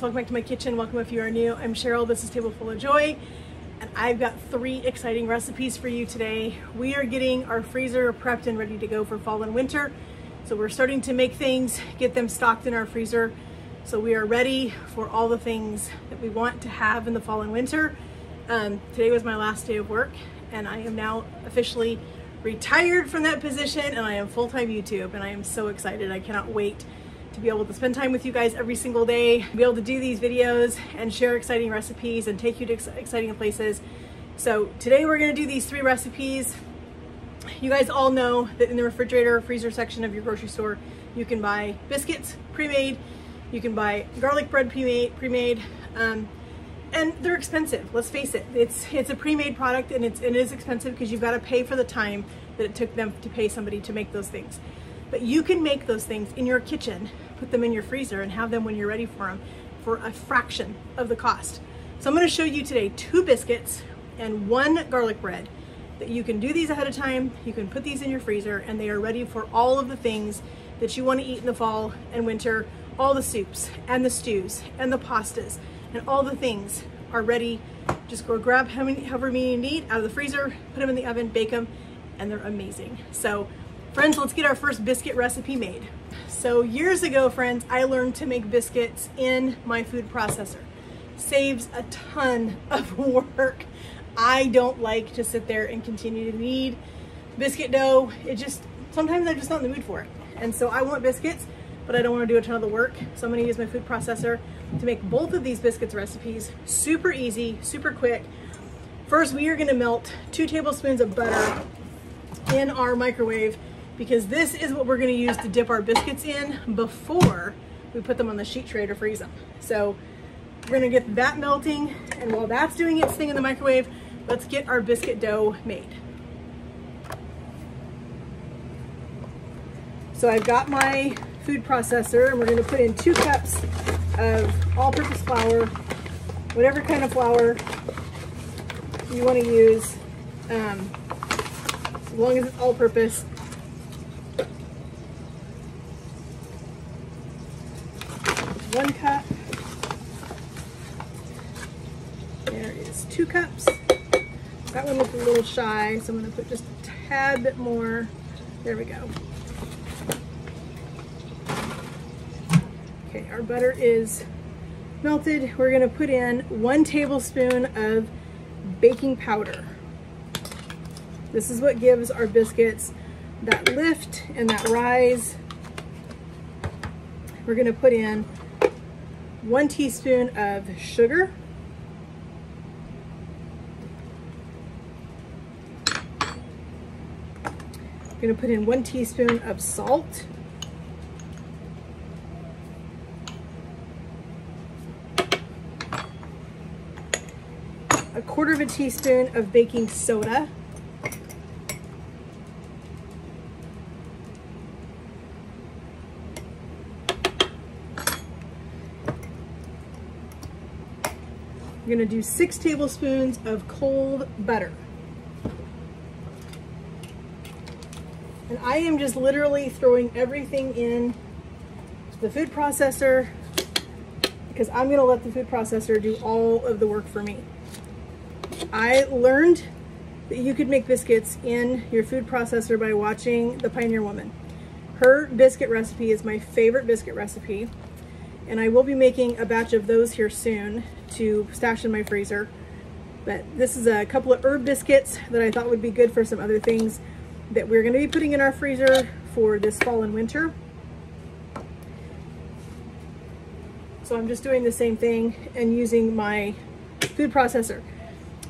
welcome back to my kitchen. Welcome if you are new. I'm Cheryl, this is Table Full of Joy, and I've got 3 exciting recipes for you today. We are getting our freezer prepped and ready to go for fall and winter. So we're starting to make things, get them stocked in our freezer. So we are ready for all the things that we want to have in the fall and winter. Today was my last day of work, and I am now officially retired from that position, and I am full-time YouTube, and I am so excited. I cannot wait to be able to spend time with you guys every single day, be able to do these videos and share exciting recipes and take you to exciting places. So today we're gonna do these 3 recipes. You guys all know that in the refrigerator, freezer section of your grocery store, you can buy biscuits pre-made, you can buy garlic bread pre-made, and they're expensive. Let's face it, it's a pre-made product, and it is expensive because you've got to pay for the time that it took them to pay somebody to make those things. But you can make those things in your kitchen, put them in your freezer, and have them when you're ready for them for a fraction of the cost. So I'm going to show you today 2 biscuits and 1 garlic bread that you can do these ahead of time. You can put these in your freezer, and they are ready for all of the things that you want to eat in the fall and winter. All the soups and the stews and the pastas and all the things are ready. Just go grab however many you need out of the freezer, put them in the oven, bake them, and they're amazing. So friends, let's get our first biscuit recipe made. So years ago, friends, I learned to make biscuits in my food processor. Saves a ton of work. I don't like to sit there and continue to knead biscuit dough. Sometimes I'm just not in the mood for it. And so I want biscuits, but I don't want to do a ton of the work. So I'm going to use my food processor to make both of these biscuits recipes. Super easy, super quick. First, we are going to melt 2 tablespoons of butter in our microwave, because this is what we're going to use to dip our biscuits in before we put them on the sheet tray to freeze them. So we're going to get that melting, and while that's doing its thing in the microwave, let's get our biscuit dough made. So I've got my food processor, and we're going to put in 2 cups of all-purpose flour, whatever kind of flour you want to use, as long as it's all-purpose. One cup. There is 2 cups. That one looked a little shy, so I'm going to put just a tad bit more. There we go. Okay, our butter is melted. We're going to put in 1 tablespoon of baking powder. This is what gives our biscuits that lift and that rise. We're going to put in 1 teaspoon of sugar. We're going to put in 1 teaspoon of salt. A 1/4 teaspoon of baking soda. We're going to do 6 tablespoons of cold butter. And I am just literally throwing everything in the food processor, because I'm going to let the food processor do all of the work for me. I learned that you could make biscuits in your food processor by watching The Pioneer Woman. Her biscuit recipe is my favorite biscuit recipe, and I will be making a batch of those here soon to stash in my freezer. But this is a couple of herb biscuits that I thought would be good for some other things that we're going to be putting in our freezer for this fall and winter. So I'm just doing the same thing and using my food processor.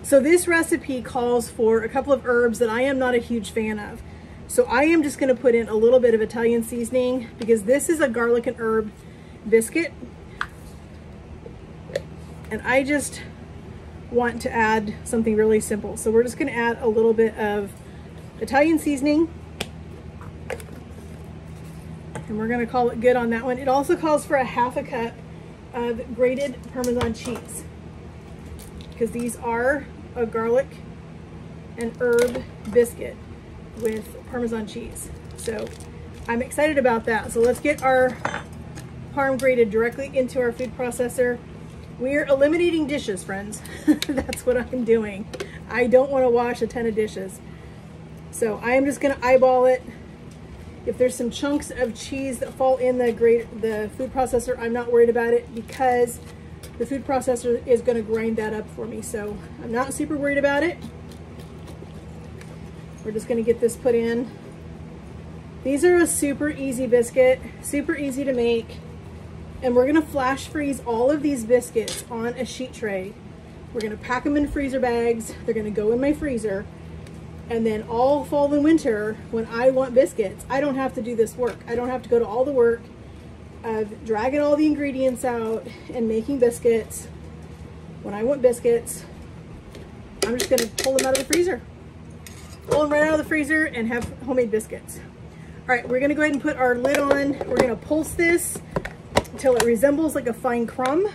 So this recipe calls for a couple of herbs that I am not a huge fan of. So I am just going to put in a little bit of Italian seasoning, because this is a garlic and herb biscuit. And I just want to add something really simple. So we're just going to add a little bit of Italian seasoning, and we're going to call it good on that one. It also calls for a 1/2 cup of grated Parmesan cheese, because these are a garlic and herb biscuit with Parmesan cheese. So I'm excited about that. So let's get our parm grated directly into our food processor. We're eliminating dishes, friends. That's what I'm doing. I don't want to wash a ton of dishes. So I am just going to eyeball it. If there's some chunks of cheese that fall in the food processor, I'm not worried about it because the food processor is going to grind that up for me. So I'm not super worried about it. We're just going to get this put in. These are a super easy biscuit, super easy to make. And we're gonna flash freeze all of these biscuits on a sheet tray. We're gonna pack them in freezer bags. They're gonna go in my freezer. And then all fall and winter, when I want biscuits, I don't have to do this work. I don't have to go to all the work of dragging all the ingredients out and making biscuits. When I want biscuits, I'm just gonna pull them out of the freezer. Pull them right out of the freezer and have homemade biscuits. All right, we're gonna go ahead and put our lid on. We're gonna pulse this until it resembles like a fine crumb.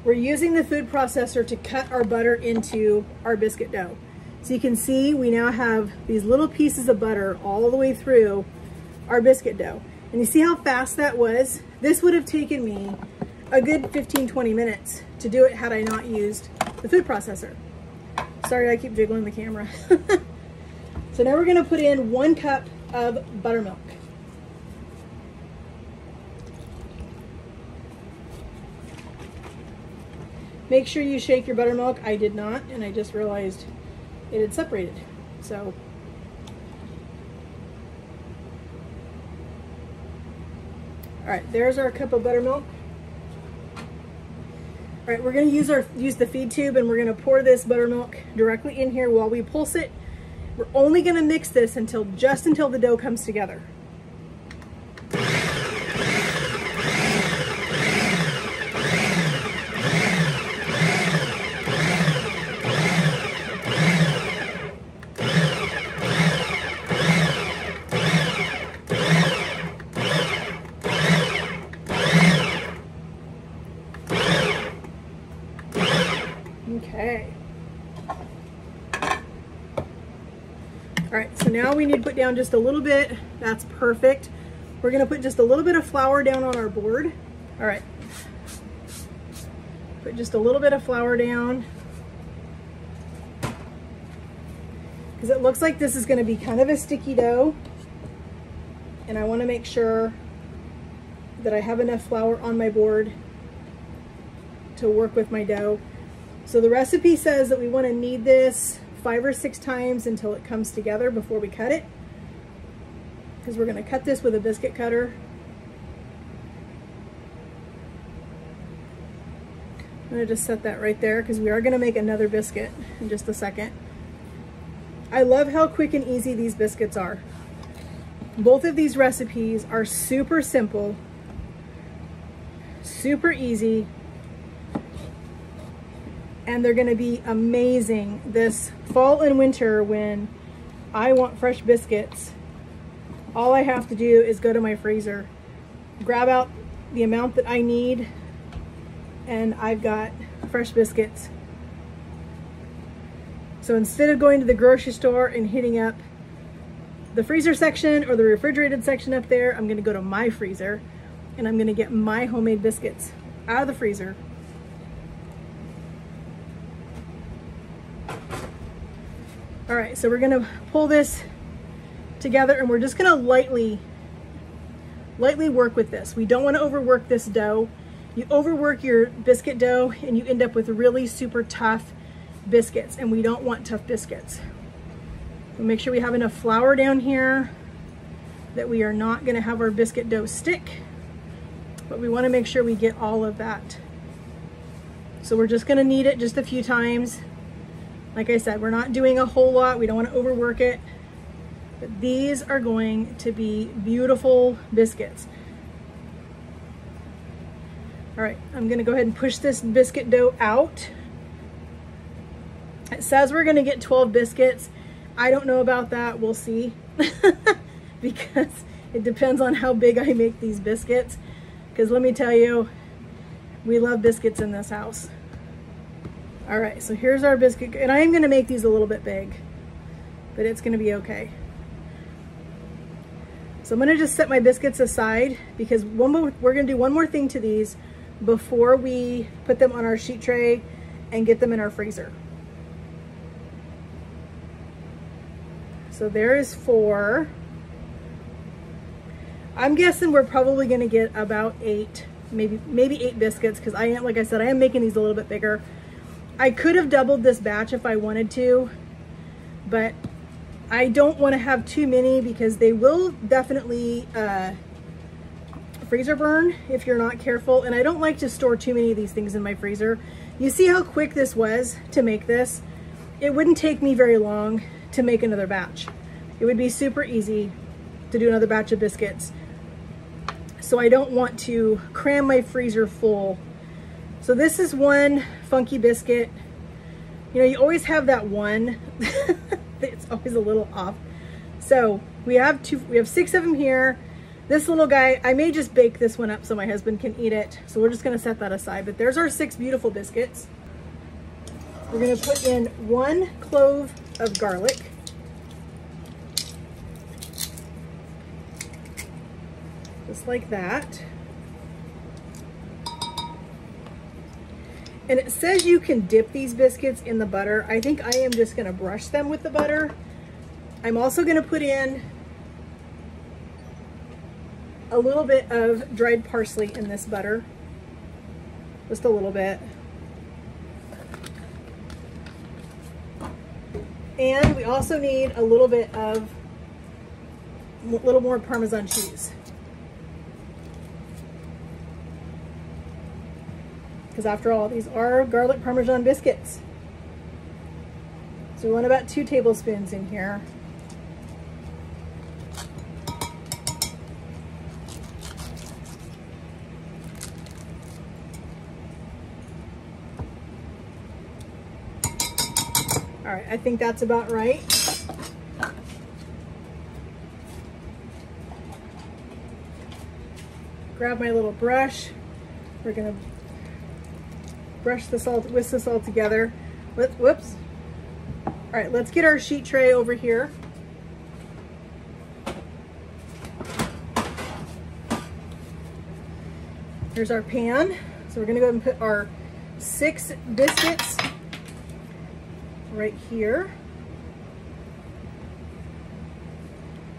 We're using the food processor to cut our butter into our biscuit dough. So you can see we now have these little pieces of butter all the way through our biscuit dough. And you see how fast that was? This would have taken me a good 15-20 minutes to do it had I not used the food processor. Sorry, I keep jiggling the camera. So now we're gonna put in 1 cup of buttermilk. Make sure you shake your buttermilk. I did not, and I just realized it had separated. So all right, there's our cup of buttermilk. All right, we're gonna use the feed tube and we're gonna pour this buttermilk directly in here while we pulse it. We're only gonna mix this just until the dough comes together. Okay. All right, so now we need to put down just a little bit. That's perfect. We're gonna put just a little bit of flour down on our board. All right. Put just a little bit of flour down. Because it looks like this is gonna be kind of a sticky dough. And I wanna make sure that I have enough flour on my board to work with my dough. So the recipe says that we want to knead this 5 or 6 times until it comes together before we cut it. Because we're going to cut this with a biscuit cutter. I'm going to just set that right there because we are going to make another biscuit in just a second. I love how quick and easy these biscuits are. Both of these recipes are super simple, super easy, and they're gonna be amazing this fall and winter when I want fresh biscuits. All I have to do is go to my freezer, grab out the amount that I need, and I've got fresh biscuits. So instead of going to the grocery store and hitting up the freezer section or the refrigerated section up there, I'm gonna go to my freezer and I'm gonna get my homemade biscuits out of the freezer. All right, so we're gonna pull this together and we're just gonna lightly work with this. We don't wanna overwork this dough. You overwork your biscuit dough and you end up with really super tough biscuits, and we don't want tough biscuits. We'll make sure we have enough flour down here that we are not gonna have our biscuit dough stick, but we wanna make sure we get all of that. So we're just gonna knead it just a few times. Like I said, we're not doing a whole lot. We don't want to overwork it. But these are going to be beautiful biscuits. All right, I'm going to go ahead and push this biscuit dough out. It says we're going to get 12 biscuits. I don't know about that. We'll see. Because it depends on how big I make these biscuits. Because let me tell you, we love biscuits in this house. All right, so here's our biscuit, and I am gonna make these a little bit big, but it's gonna be okay. So I'm gonna just set my biscuits aside because we're gonna do one more thing to these before we put them on our sheet tray and get them in our freezer. So there is 4. I'm guessing we're probably gonna get about 8, maybe 8 biscuits, because I am, like I said, I am making these a little bit bigger. I could have doubled this batch if I wanted to, but I don't want to have too many because they will definitely freezer burn if you're not careful. And I don't like to store too many of these things in my freezer. You see how quick this was to make this? It wouldn't take me very long to make another batch. It would be super easy to do another batch of biscuits. So I don't want to cram my freezer full. So this is one funky biscuit. You know, you always have that one. It's always a little off. So we have 6 of them here. This little guy, I may just bake this one up so my husband can eat it. So we're just gonna set that aside. But there's our 6 beautiful biscuits. We're gonna put in 1 clove of garlic. Just like that. And it says you can dip these biscuits in the butter. I think I am just gonna brush them with the butter. I'm also gonna put in a little bit of dried parsley in this butter. Just a little bit. And we also need a little more Parmesan cheese. Because after all, these are garlic Parmesan biscuits. So we want about 2 tablespoons in here. All right, I think that's about right. Grab my little brush. We're gonna brush this all, whisk this all together. Whoops. All right, let's get our sheet tray over here. Here's our pan. So we're gonna go ahead and put our 6 biscuits right here.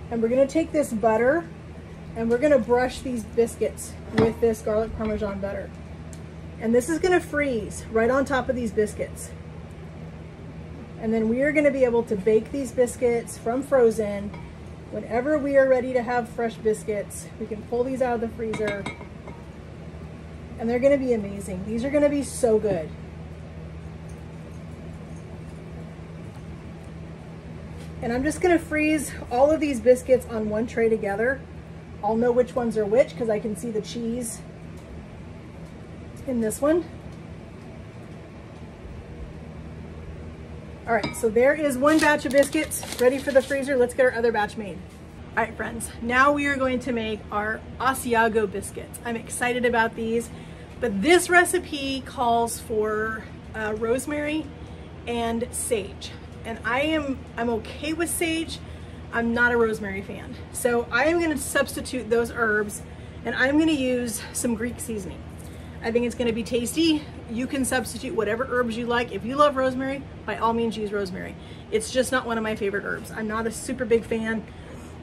And we're gonna take this butter and we're gonna brush these biscuits with this garlic Parmesan butter. And this is gonna freeze right on top of these biscuits. And then we are gonna be able to bake these biscuits from frozen. Whenever we are ready to have fresh biscuits, we can pull these out of the freezer and they're gonna be amazing. These are gonna be so good. And I'm just gonna freeze all of these biscuits on one tray together. I'll know which ones are which because I can see the cheese in this one. All right, so there is one batch of biscuits ready for the freezer. Let's get our other batch made. All right, friends, now we are going to make our Asiago biscuits. I'm excited about these, but this recipe calls for rosemary and sage. And I'm okay with sage. I'm not a rosemary fan. So I am gonna substitute those herbs and I'm gonna use some Greek seasoning. I think it's gonna be tasty. You can substitute whatever herbs you like. If you love rosemary, by all means use rosemary. It's just not one of my favorite herbs. I'm not a super big fan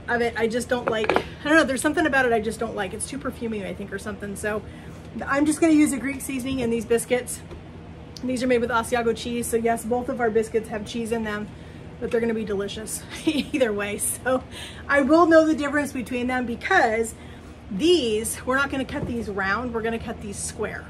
of it. I just don't like, I don't know, there's something about it I just don't like. It's too perfumey, I think, or something. So I'm just gonna use a Greek seasoning in these biscuits. These are made with Asiago cheese. So yes, both of our biscuits have cheese in them, but they're gonna be delicious either way. So I will know the difference between them because these, we're not gonna cut these round, we're gonna cut these square.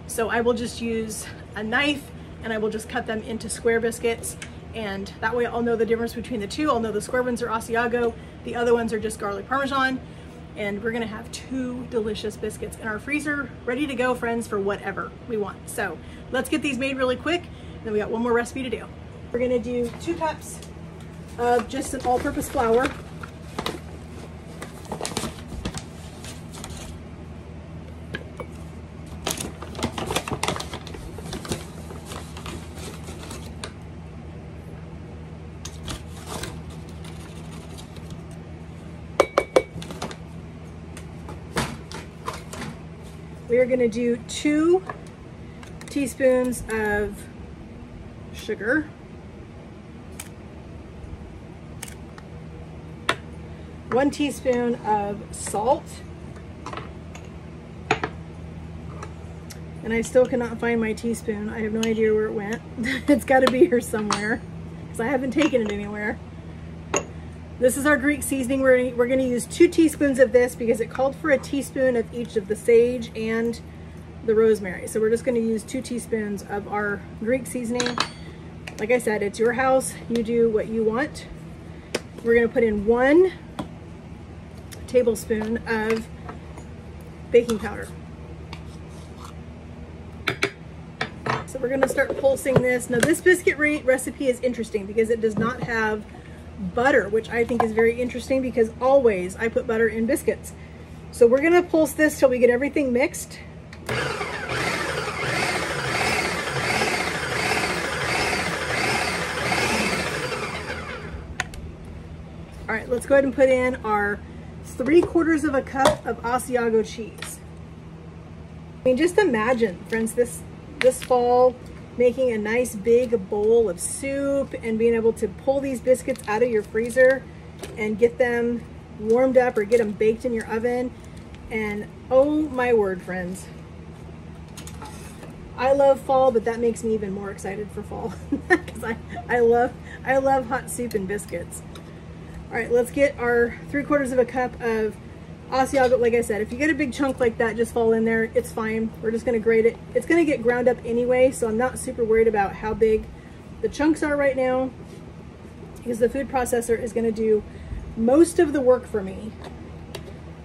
So I will just use a knife and I will just cut them into square biscuits. And that way I'll know the difference between the two. I'll know the square ones are Asiago, the other ones are just garlic Parmesan. And we're gonna have 2 delicious biscuits in our freezer, ready to go, friends, for whatever we want. So let's get these made really quick. And then we got one more recipe to do. We're gonna do 2 cups of just an all-purpose flour. we are going to do 2 teaspoons of sugar, 1 teaspoon of salt, and I still cannot find my teaspoon. I have no idea where it went. It's got to be here somewhere because I haven't taken it anywhere. This is our Greek seasoning. We're going to use 2 teaspoons of this because it called for a teaspoon of each of the sage and the rosemary. So we're just going to use 2 teaspoons of our Greek seasoning. Like I said, it's your house. You do what you want. We're going to put in 1 tablespoon of baking powder. So we're going to start pulsing this. Now this biscuit recipe is interesting because it does not have butter, which I think is very interesting because always I put butter in biscuits. So we're going to pulse this till we get everything mixed. All right, let's go ahead and put in our 3/4 of a cup of Asiago cheese. I mean, just imagine, friends, this fall making a nice big bowl of soup and being able to pull these biscuits out of your freezer and get them warmed up or get them baked in your oven. And oh my word, friends, I love fall, but that makes me even more excited for fall because I love hot soup and biscuits. All right, let's get our 3/4 of a cup of Asiago. Like I said, if you get a big chunk like that, just fall in there. It's fine. We're just going to grate it. It's going to get ground up anyway, so I'm not super worried about how big the chunks are right now because the food processor is going to do most of the work for me.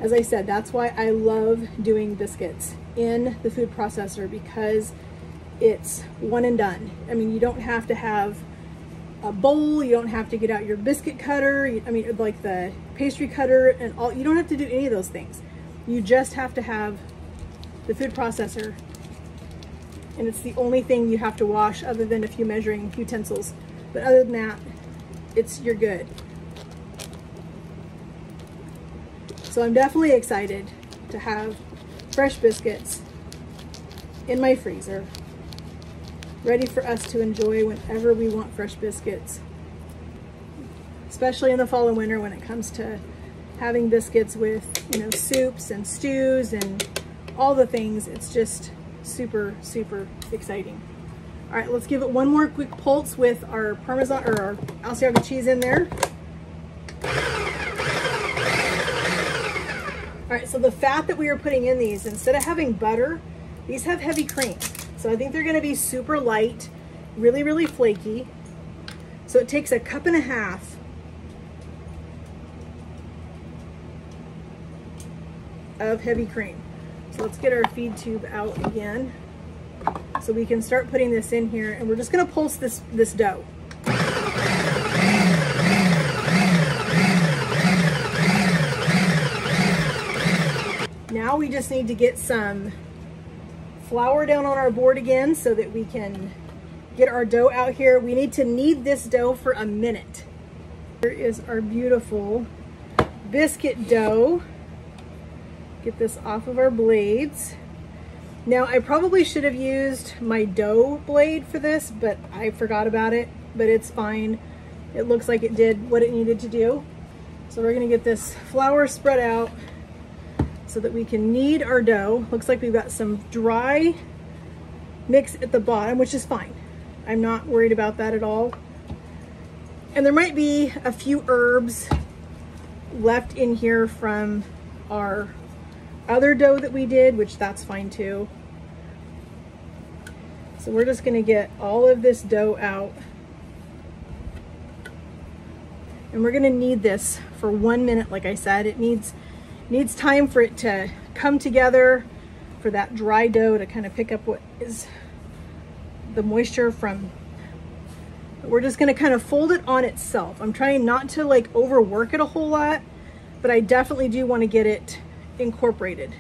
As I said, that's why I love doing biscuits in the food processor because it's one and done. I mean, you don't have to have a bowl, you don't have to get out your biscuit cutter, I mean like the pastry cutter and all. You don't have to do any of those things. You just have to have the food processor, and it's the only thing you have to wash other than a few measuring utensils. But other than that, you're good. So I'm definitely excited to have fresh biscuits in my freezer, ready for us to enjoy whenever we want fresh biscuits, especially in the fall and winter when it comes to having biscuits with, you know, soups and stews and all the things. It's just super, super exciting. All right, let's give it one more quick pulse with our Parmesan or our Asiago cheese in there. All right, so the fat that we are putting in these, instead of having butter, these have heavy cream. So I think they're going to be super light, really, really flaky. So it takes 1.5 cups of heavy cream. So let's get our feed tube out again so we can start putting this in here, and we're just going to pulse this dough. Now we just need to get some flour down on our board again so that we can get our dough out here. We need to knead this dough for a minute. Here is our beautiful biscuit dough. Get this off of our blades. Now I probably should have used my dough blade for this, but I forgot about it, but it's fine. It looks like it did what it needed to do. So we're gonna get this flour spread out so that we can knead our dough. Looks like we've got some dry mix at the bottom, which is fine. I'm not worried about that at all. And there might be a few herbs left in here from our other dough that we did, which that's fine too. So we're just gonna get all of this dough out. And we're gonna knead this for 1 minute. Like I said, it needs time for it to come together, for that dry dough to kind of pick up what is the moisture from. We're just going to kind of fold it on itself. I'm trying not to like overwork it a whole lot, but I definitely do want to get it incorporated.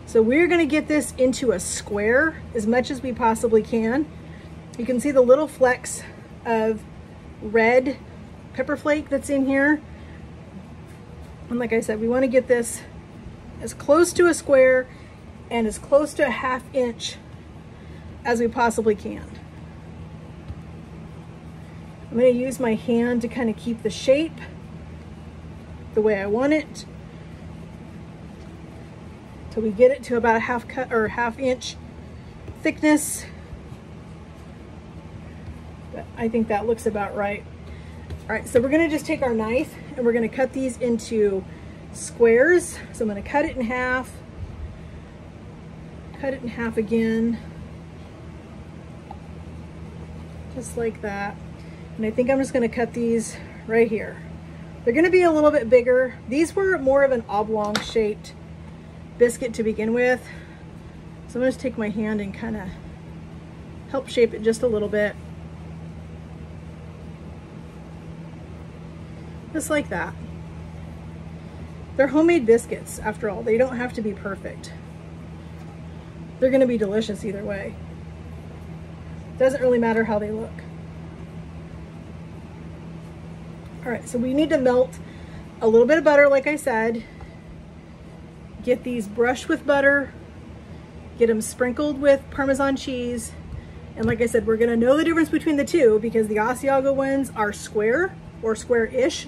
So we're going to get this into a square as much as we possibly can. You can see the little flecks of red pepper flake that's in here. And like I said, we want to get this as close to a square and as close to a 1/2 inch as we possibly can. I'm going to use my hand to kind of keep the shape the way I want it till we get it to about a 1/2 inch thickness. But I think that looks about right. All right, so we're going to just take our knife and we're going to cut these into squares. So I'm going to cut it in half, cut it in half again, just like that. And I think I'm just going to cut these right here. They're going to be a little bit bigger. These were more of an oblong shaped biscuit to begin with. So I'm going to take my hand and kind of help shape it just a little bit. Just like that. They're homemade biscuits after all. They don't have to be perfect. They're going to be delicious either way. Doesn't really matter how they look. All right, so we need to melt a little bit of butter, like I said. Get these brushed with butter. Get them sprinkled with Parmesan cheese. And like I said, we're gonna know the difference between the two because the Asiago ones are square or square-ish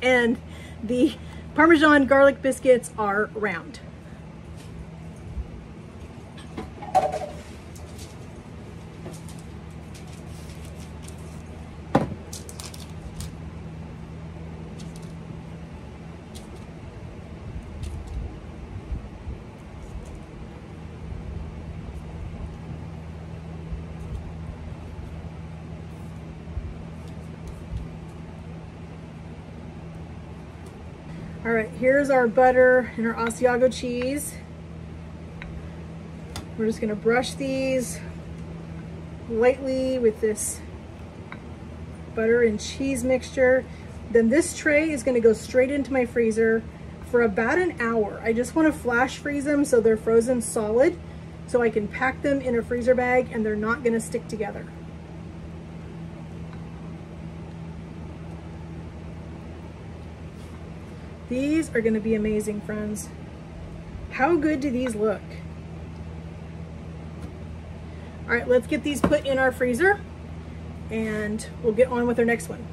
and the Parmesan garlic biscuits are round. All right, here's our butter and our Asiago cheese. We're just gonna brush these lightly with this butter and cheese mixture. Then this tray is gonna go straight into my freezer for about an hour. I just wanna flash freeze them so they're frozen solid so I can pack them in a freezer bag and they're not gonna stick together. These are going to be amazing, friends. How good do these look? All right, let's get these put in our freezer and we'll get on with our next one.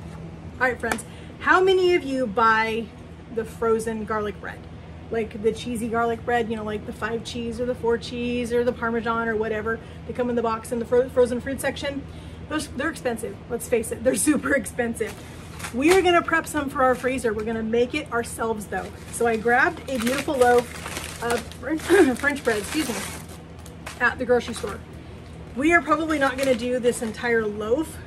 All right, friends, how many of you buy the frozen garlic bread? Like the cheesy garlic bread, you know, like the 5 cheese or the 4 cheese or the Parmesan or whatever. They come in the box in the frozen fruit section. They're expensive, let's face it. They're super expensive. We are gonna prep some for our freezer. We're gonna make it ourselves though. So I grabbed a beautiful loaf of French bread, excuse me, at the grocery store. We are probably not gonna do this entire loaf,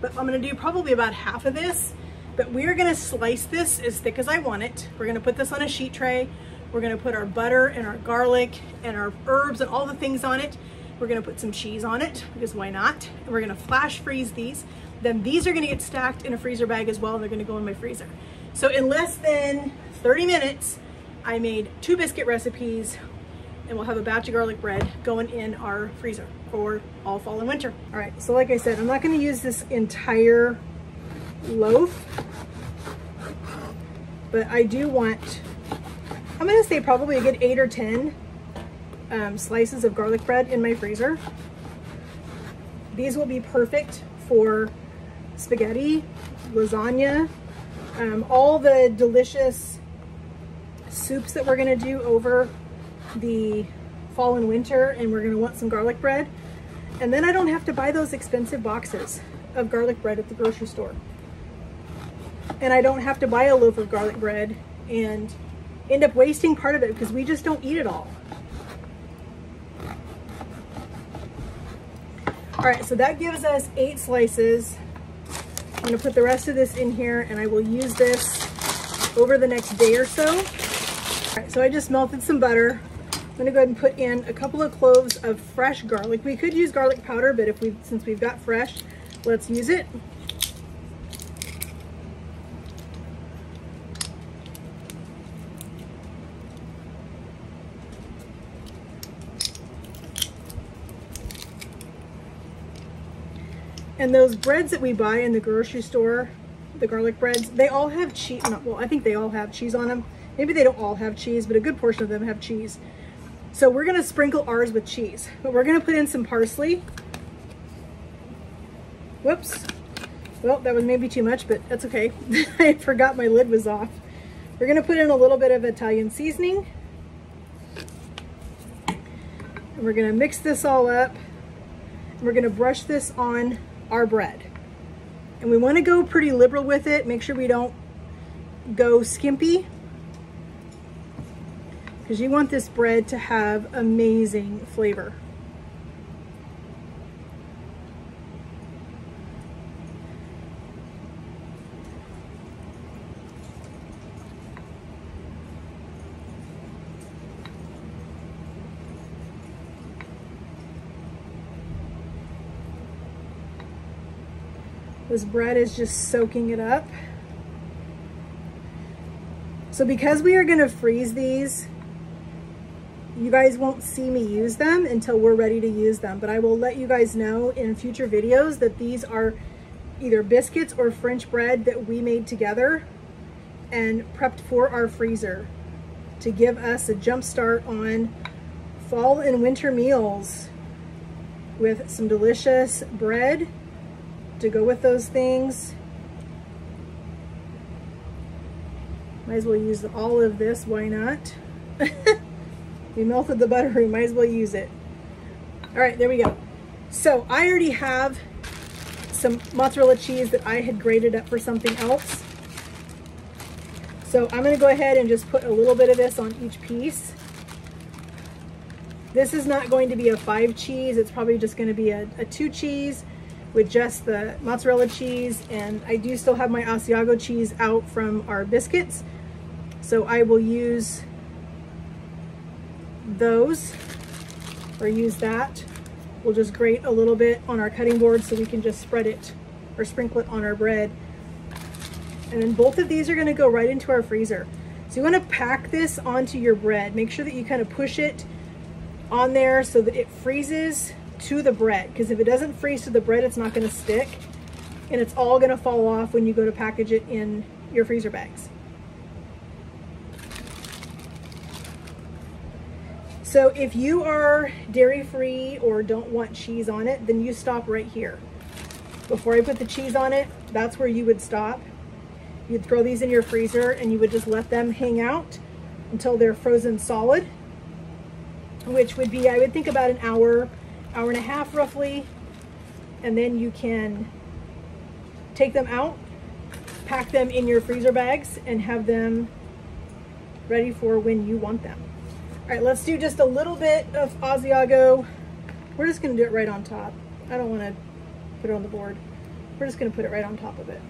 but I'm gonna do probably about half of this, but we are gonna slice this as thick as I want it. We're gonna put this on a sheet tray. We're gonna put our butter and our garlic and our herbs and all the things on it. We're gonna put some cheese on it, because why not? And we're gonna flash freeze these. Then these are gonna get stacked in a freezer bag as well, and they're gonna go in my freezer. So in less than 30 minutes, I made 2 biscuit recipes, and we'll have a batch of garlic bread going in our freezer for all fall and winter. All right, so like I said, I'm not gonna use this entire loaf, but I do want, I'm gonna say probably a good 8 or 10 slices of garlic bread in my freezer. These will be perfect for spaghetti, lasagna, all the delicious soups that we're gonna do over the fall and winter, and we're gonna want some garlic bread. And then I don't have to buy those expensive boxes of garlic bread at the grocery store. And I don't have to buy a loaf of garlic bread and end up wasting part of it because we just don't eat it all. All right, so that gives us 8 slices. I'm gonna put the rest of this in here and I will use this over the next day or so. All right, so I just melted some butter. I'm gonna go ahead and put in a couple of cloves of fresh garlic. We could use garlic powder, but since we've got fresh, let's use it. And those breads that we buy in the grocery store, the garlic breads, they all have cheese, well, I think they all have cheese on them. Maybe they don't all have cheese, but a good portion of them have cheese. So we're gonna sprinkle ours with cheese, but we're gonna put in some parsley. Whoops. Well, that was maybe too much, but that's okay. I forgot my lid was off. We're gonna put in a little bit of Italian seasoning. And we're gonna mix this all up. And we're gonna brush this on our bread. And we wanna go pretty liberal with it. Make sure we don't go skimpy, because you want this bread to have amazing flavor. This bread is just soaking it up. So because we are gonna freeze these, you guys won't see me use them until we're ready to use them, but I will let you guys know in future videos that these are either biscuits or French bread that we made together and prepped for our freezer to give us a jump start on fall and winter meals with some delicious bread to go with those things. Might as well use all of this, why not? We melted the butter, we might as well use it. All right, there we go. So I already have some mozzarella cheese that I had grated up for something else. So I'm gonna go ahead and just put a little bit of this on each piece. This is not going to be a 5 cheese, it's probably just gonna be a 2 cheese with just the mozzarella cheese, and I do still have my Asiago cheese out from our biscuits. So I will use those, or use that. We'll just grate a little bit on our cutting board so we can just spread it or sprinkle it on our bread. And then both of these are gonna go right into our freezer. So you wanna pack this onto your bread. Make sure that you kind of push it on there so that it freezes to the bread, because if it doesn't freeze to the bread, it's not gonna stick, and it's all gonna fall off when you go to package it in your freezer bags. So if you are dairy-free or don't want cheese on it, then you stop right here. Before I put the cheese on it, that's where you would stop. You'd throw these in your freezer and you would just let them hang out until they're frozen solid, which would be, I would think, about an hour, hour and a half roughly. And then you can take them out, pack them in your freezer bags, and have them ready for when you want them. All right, let's do just a little bit of Asiago. We're just gonna do it right on top. I don't wanna put it on the board. We're just gonna put it right on top of it.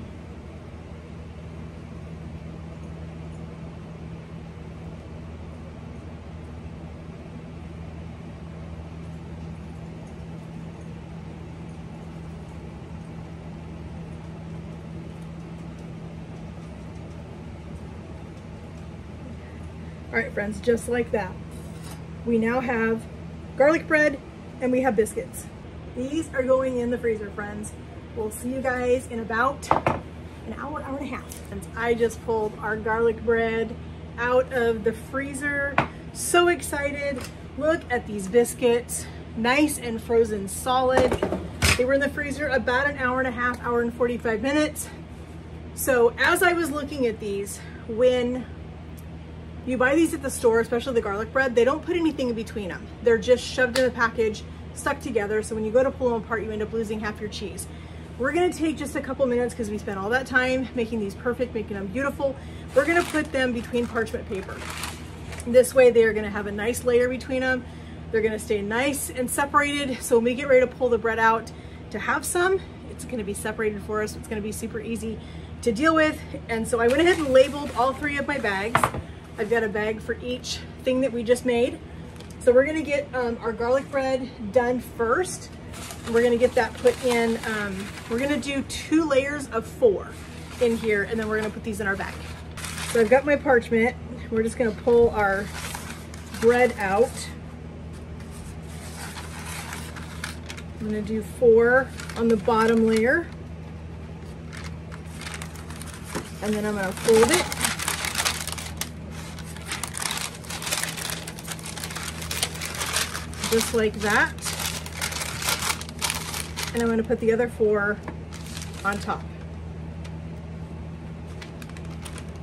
All right, friends, just like that. We now have garlic bread and we have biscuits. These are going in the freezer, friends. We'll see you guys in about an hour, hour and a half. And I just pulled our garlic bread out of the freezer. So excited. Look at these biscuits, nice and frozen solid. They were in the freezer about an hour and a half, hour and 45 minutes. So as I was looking at these, when you buy these at the store, especially the garlic bread, they don't put anything in between them. They're just shoved in a package, stuck together. So when you go to pull them apart, you end up losing half your cheese. We're gonna take just a couple minutes, because we spent all that time making these perfect, making them beautiful. We're gonna put them between parchment paper. This way they are gonna have a nice layer between them. They're gonna stay nice and separated. So when we get ready to pull the bread out to have some, it's gonna be separated for us. It's gonna be super easy to deal with. And so I went ahead and labeled all 3 of my bags. I've got a bag for each thing that we just made. So we're gonna get our garlic bread done first. We're gonna get that put in, we're gonna do 2 layers of 4 in here, and then we're gonna put these in our bag. So I've got my parchment. We're just gonna pull our bread out. I'm gonna do 4 on the bottom layer. And then I'm gonna fold it. just like that. And I'm going to put the other 4 on top.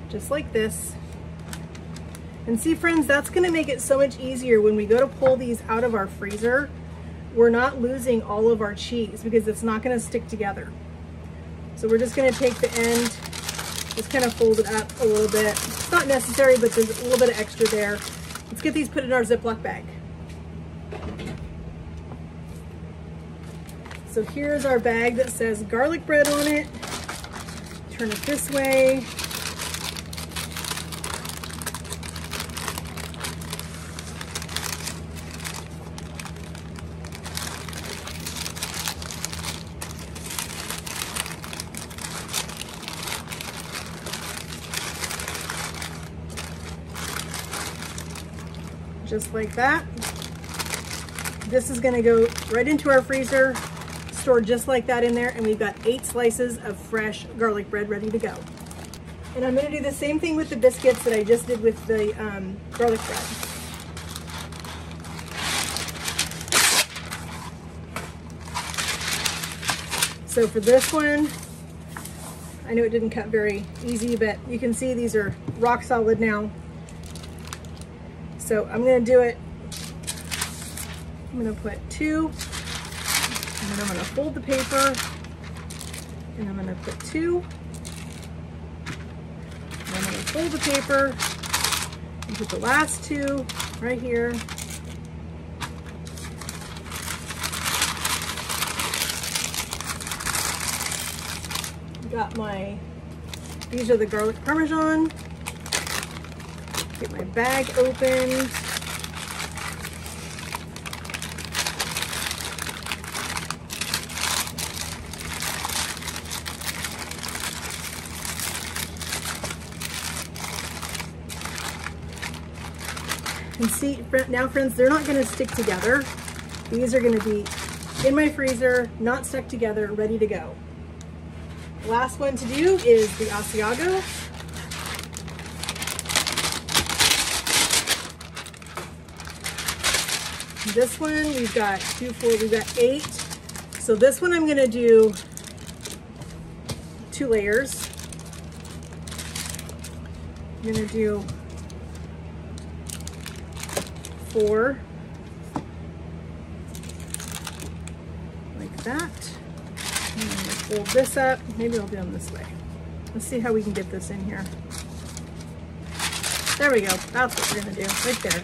Just like this. And see, friends, that's going to make it so much easier when we go to pull these out of our freezer. We're not losing all of our cheese because it's not going to stick together. So we're just going to take the end, just kind of fold it up a little bit. It's not necessary, but there's a little bit of extra there. Let's get these put in our Ziploc bag. So here's our bag that says garlic bread on it. Turn it this way. Just like that. This is going to go right into our freezer, stored just like that in there, and we've got 8 slices of fresh garlic bread ready to go. And I'm going to do the same thing with the biscuits that I just did with the garlic bread. So for this one, I know it didn't cut very easy, but you can see these are rock solid now. So I'm going to do it. I'm going to put 2, and then I'm going to fold the paper, and I'm going to put 2, and I'm going to fold the paper, and put the last 2 right here. Got my, these are the garlic Parmesan. Get my bag opened. And see, now friends, they're not going to stick together. These are going to be in my freezer, not stuck together, ready to go. The last one to do is the Asiago. This one, we've got 2, 4, we've got 8. So this one I'm gonna do 2 layers. I'm gonna do 4, like that. I'm gonna fold this up. Maybe I'll do them this way. Let's see how we can get this in here. There we go. That's what we're gonna do, right there.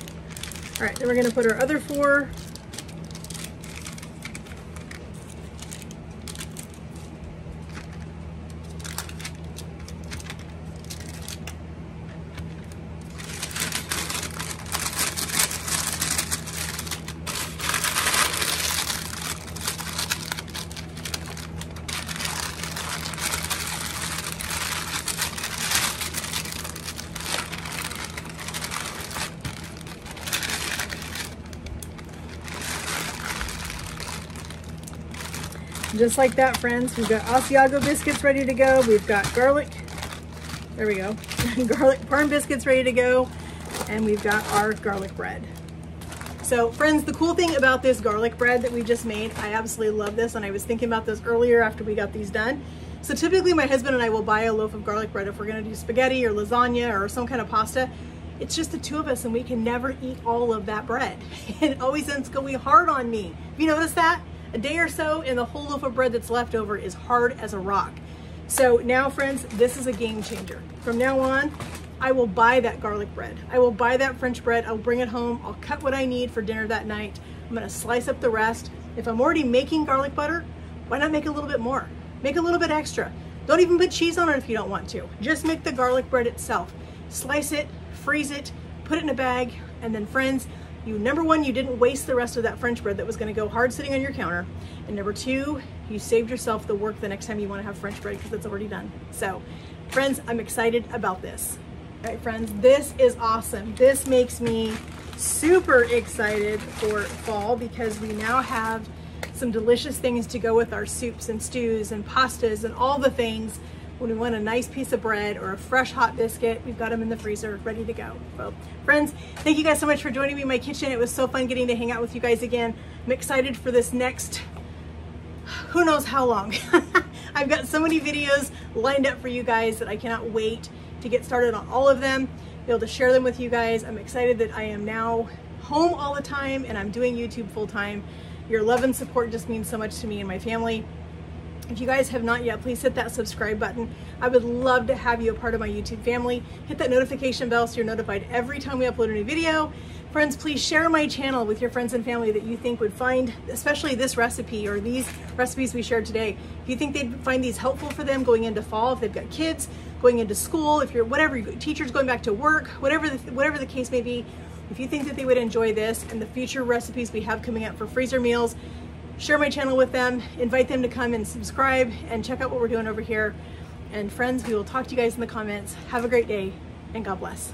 All right, then we're gonna put our other 4. Just like that, friends, we've got Asiago biscuits ready to go. We've got garlic, there we go, garlic parm biscuits ready to go. And we've got our garlic bread. So friends, the cool thing about this garlic bread that we just made, I absolutely love this. And I was thinking about this earlier after we got these done. So typically my husband and I will buy a loaf of garlic bread if we're gonna do spaghetti or lasagna or some kind of pasta. It's just the 2 of us and we can never eat all of that bread. It always ends up going hard on me. Have you noticed that? A day or so and the whole loaf of bread that's left over is hard as a rock. So now, friends, this is a game changer. From now on, I will buy that garlic bread. I will buy that French bread. I'll bring it home. I'll cut what I need for dinner that night. I'm gonna slice up the rest. If I'm already making garlic butter, why not make a little bit more? Make a little bit extra. Don't even put cheese on it if you don't want to. Just make the garlic bread itself. Slice it, freeze it, put it in a bag, and then, friends, number 1, you didn't waste the rest of that French bread that was gonna go hard sitting on your counter. And number 2, you saved yourself the work the next time you wanna have French bread because it's already done. So, friends, I'm excited about this. All right, friends, this is awesome. This makes me super excited for fall because we now have some delicious things to go with our soups and stews and pastas and all the things when we want a nice piece of bread or a fresh hot biscuit, we've got them in the freezer ready to go. So friends, thank you guys so much for joining me in my kitchen. It was so fun getting to hang out with you guys again. I'm excited for this next, who knows how long. I've got so many videos lined up for you guys that I cannot wait to get started on all of them, be able to share them with you guys. I'm excited that I am now home all the time and I'm doing YouTube full time. Your love and support just means so much to me and my family. If you guys have not yet, please hit that subscribe button. I would love to have you a part of my YouTube family. Hit that notification bell so you're notified every time we upload a new video. Friends, please share my channel with your friends and family that you think would find, especially this recipe or these recipes we shared today. If you think they'd find these helpful for them going into fall, if they've got kids going into school, if you're whatever, teachers going back to work, whatever the case may be, if you think that they would enjoy this and the future recipes we have coming up for freezer meals, share my channel with them, invite them to come and subscribe and check out what we're doing over here. And friends, we will talk to you guys in the comments. Have a great day and God bless.